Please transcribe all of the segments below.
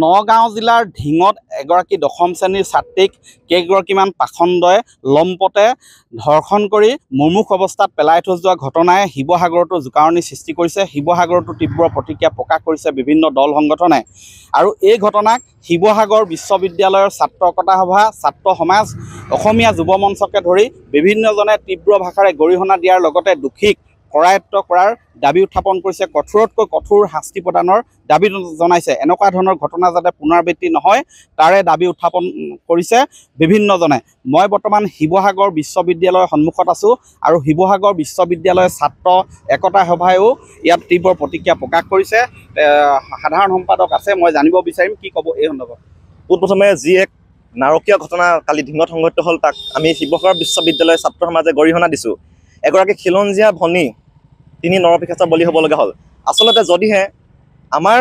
নগাঁও জিলাৰ ঢিঙত এগৰাকী দশম শ্ৰেণীৰ ছাত্ৰীক কেইগৰাকীমান পাখণ্ডই লম্পতে ধৰ্ষণ কৰি মুমূৰ্ষ অৱস্থাত পেলাই থৈ যোৱা ঘটনাই শিৱসাগৰতো জোকাৰণি সৃষ্টি কৰিছে। শিৱসাগৰতো তীব্ৰ প্ৰতিক্ৰিয়া প্ৰকাশ কৰিছে বিভিন্ন দল সংগঠনে। আৰু এই ঘটনাক শিৱসাগৰ বিশ্ববিদ্যালয়ৰ ছাত্ৰ একতা সভা, ছাত্ৰ সমাজ, অসমীয়া যুৱ মঞ্চকে ধৰি বিভিন্নজনে তীব্ৰ ভাষাৰে গৰিহণা দিয়াৰ লগতে দোষীক কৰায়ত্ব কৰাৰ দাবী উত্থাপন কৰিছে। কঠোৰতকৈ কঠোৰ শাস্তি প্ৰদানৰ দাবী জনাইছে। এনেকুৱা ধৰণৰ ঘটনা যাতে পুনৰাবৃত্তি নহয় তাৰে দাবী উত্থাপন কৰিছে বিভিন্নজনে। মই বৰ্তমান শিৱসাগৰ বিশ্ববিদ্যালয়ৰ সন্মুখত আছোঁ আৰু শিৱসাগৰ বিশ্ববিদ্যালয়ৰ ছাত্ৰ একতা সভায়ো ইয়াত তীব্ৰ প্ৰতিক্ৰিয়া প্ৰকাশ কৰিছে। সাধাৰণ সম্পাদক আছে, মই জানিব বিচাৰিম কি ক'ব এই সন্দৰ্ভত। পোনপ্ৰথমে যি এক নাৰকীয় ঘটনা কালি ঢিঙত সংঘটিত হ'ল তাক আমি শিৱসাগৰ বিশ্ববিদ্যালয়ৰ ছাত্ৰ সমাজে গৰিহণা দিছোঁ। এগৰাকী খিলঞ্জীয়া ভনী তিনি নৰপিশাচৰ বলি হ'বলগা হ'ল। আচলতে যদিহে আমাৰ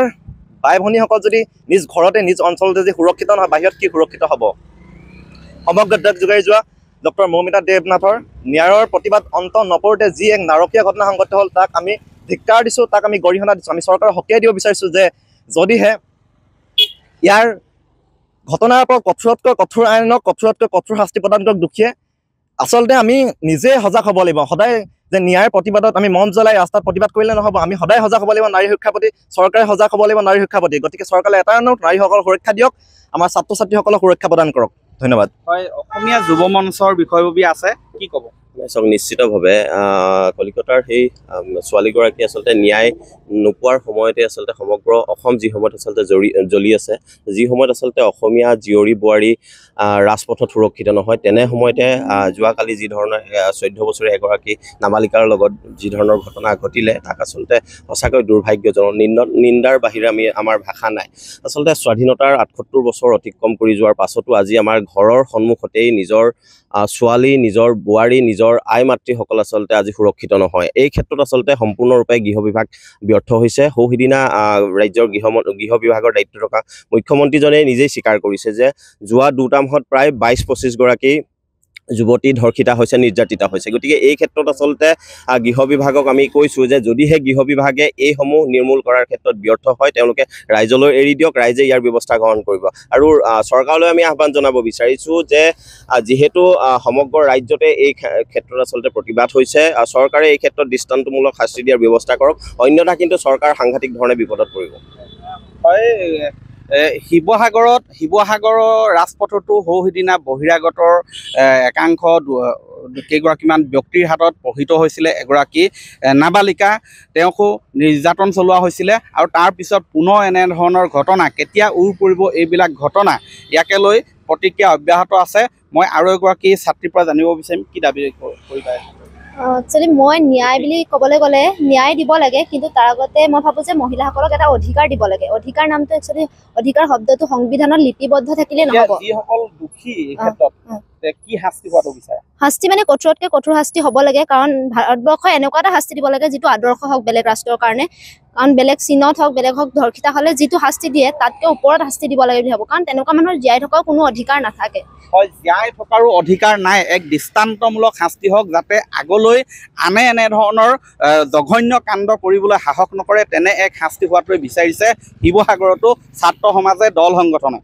বাই ভনীসকল যদি নিজ ঘৰতে নিজ অঞ্চলতে যদি সুৰক্ষিত নহয়, বাহিৰত কি সুৰক্ষিত হ'ব? সমগ্ৰ দেশ জোকাৰি যোৱা ডক্টৰ মৌমিতা দেৱনাথৰ ন্যায়ৰ প্ৰতিবাদ অন্ত নপৰোঁতে যি এক নাৰকীয় ঘটনা সংঘটিত হ'ল তাক আমি ধিক্কাৰ দিছোঁ, তাক আমি গৰিহণা দিছোঁ। আমি চৰকাৰক সকীয়াই দিব বিচাৰিছোঁ যে যদিহে ইয়াৰ ঘটনাৰ ওপৰত কঠোৰতকৈ কঠোৰ আইনক কঠোৰতকৈ কঠোৰ শাস্তি প্ৰদান কৰক দোষীয়ে। আচলতে আমি নিজে সজাগ হ'ব লাগিব। সদায় যে ন্যায়ৰ প্ৰতিবাদত আমি মন জ্বলাই ৰাস্তাত প্ৰতিবাদ কৰিলে নহ'ব। আমি সদায় সজাগ হ'ব লাগিব নাৰী শিক্ষাৰ প্ৰতি, চৰকাৰে সজাগ হ'ব লাগিব নাৰী শিক্ষাৰ প্ৰতি। গতিকে চৰকাৰে এটা অনুৰোধ, নাৰীসকলক সুৰক্ষা দিয়ক, আমাৰ ছাত্ৰ ছাত্ৰীসকলক সুৰক্ষা প্ৰদান কৰক। ধন্যবাদ। হয়, অসমীয়া যুৱ মঞ্চৰ বিষয়ববী আছে, কি ক'ব? চাওক, নিশ্চিতভাৱে কলিকতাৰ সেই ছোৱালীগৰাকী আচলতে ন্যায় নোপোৱাৰ সময়তে আচলতে সমগ্ৰ অসম যি সময়ত আচলতে জ্বলি আছে, যি সময়ত আচলতে অসমীয়া জীয়ৰী বোৱাৰী ৰাজপথত সুৰক্ষিত নহয়, তেনে সময়তে যোৱাকালি যি ধৰণৰ 14 বছৰীয়া এগৰাকী নাবালিকাৰ লগত যি ধৰণৰ ঘটনা ঘটিলে তাক আচলতে সঁচাকৈ দুৰ্ভাগ্যজনক। নিন্দাৰ বাহিৰে আমাৰ ভাষা নাই। আচলতে স্বাধীনতাৰ 78 বছৰ অতিক্ৰম কৰি যোৱাৰ পাছতো আজি আমাৰ ঘৰৰ সন্মুখতেই নিজৰ ছোৱালী, নিজৰ বোৱাৰী, নিজৰ আই মাতৃসকল আচলতে আজি সুৰক্ষিত নহয়। এই ক্ষেত্ৰত আচলতে সম্পূৰ্ণৰূপে গৃহ বিভাগ ব্যৰ্থ হৈছে। সিদিনা ৰাজ্যৰ গৃহ বিভাগৰ দায়িত্ব থকা মুখ্যমন্ত্ৰীজনে নিজেই স্বীকাৰ কৰিছে যে যোৱা 2টা মাহত প্ৰায় 22-25 গৰাকী যুৱতী ধৰ্ষিতা হৈছে, নিৰ্যাতিতা হৈছে। গতিকে এই ক্ষেত্ৰত আচলতে গৃহ বিভাগক আমি কৈছোঁ যে যদিহে গৃহ বিভাগে এইসমূহ নিৰ্মূল কৰাৰ ক্ষেত্ৰত ব্যৰ্থ হয়, তেওঁলোকে ৰাইজলৈ এৰি দিয়ক, ৰাইজে ইয়াৰ ব্যৱস্থা গ্ৰহণ কৰিব। আৰু চৰকাৰলৈ আমি আহ্বান জনাব বিচাৰিছোঁ যে যিহেতু সমগ্ৰ ৰাজ্যতে এই ক্ষেত্ৰত আচলতে প্ৰতিবাদ হৈছে, চৰকাৰে এই ক্ষেত্ৰত দৃষ্টান্তমূলক শাস্তি দিয়াৰ ব্যৱস্থা কৰক, অন্যথা কিন্তু চৰকাৰ সাংঘাতিক ধৰণে বিপদত পৰিব। হয়, শিৱসাগৰৰ ৰাজপথতো সিদিনা বহিৰাগতৰ একাংশ কেইগৰাকীমান ব্যক্তিৰ হাতত প্ৰহিত হৈছিলে এগৰাকী নাবালিকা, তেওঁকো নিৰ্যাতন চলোৱা হৈছিলে। আৰু তাৰপিছত পুনৰ এনেধৰণৰ ঘটনা কেতিয়া পৰিব এইবিলাক ঘটনা, ইয়াকে লৈ প্ৰতিক্ৰিয়া অব্যাহত আছে। মই আৰু এগৰাকী ছাত্ৰীৰ পৰা জানিব বিচাৰিম কি দাবী কৰিবা? একচুৱেলি মই ন্যায় বুলি ক'বলৈ গ'লে ন্যায় দিব লাগে, কিন্তু তাৰ আগতে মই ভাবোঁ যে মহিলাসকলক এটা অধিকাৰ দিব লাগে। অধিকাৰ নামটো একচুৱেলি অধিকাৰ শব্দটো সংবিধানত লিপিবদ্ধ থাকিলে নহ'ব। যিসকল দোষী এই ক্ষেত্ৰত কি শাস্তি হোৱাটো বিচাৰে? শাস্তি মানে কঠোৰতকৈ কঠোৰ শাস্তি হ'ব লাগে, কাৰণ ভাৰতবৰ্ষই এনেকুৱা এটা শাস্তি দিব লাগে যিটো আদৰ্শ হওক বেলেগ ৰাষ্ট্ৰৰ কাৰণে। কাৰণ বেলেগ চীনত হওক বেলেগ হওক ধৰ্ষিতা হ'লে যিটো শাস্তি দিয়ে তাতকৈ ওপৰত শাস্তি দিব লাগে বুলি ভাবোঁ, কাৰণ তেনেকুৱা মানুহৰ জীয়াই থকাও কোনো অধিকাৰ নাথাকে। হয়, জীয়াই থকাৰো অধিকাৰ নাই। এক দৃষ্টান্তমূলক শাস্তি হওক, যাতে আগলৈ আনে এনেধৰণৰ জঘন্য কাণ্ড কৰিবলৈ সাহস নকৰে, তেনে এক শাস্তি হোৱাটোৱে বিচাৰিছে শিৱসাগৰতো ছাত্ৰ সমাজে, দল সংগঠনে।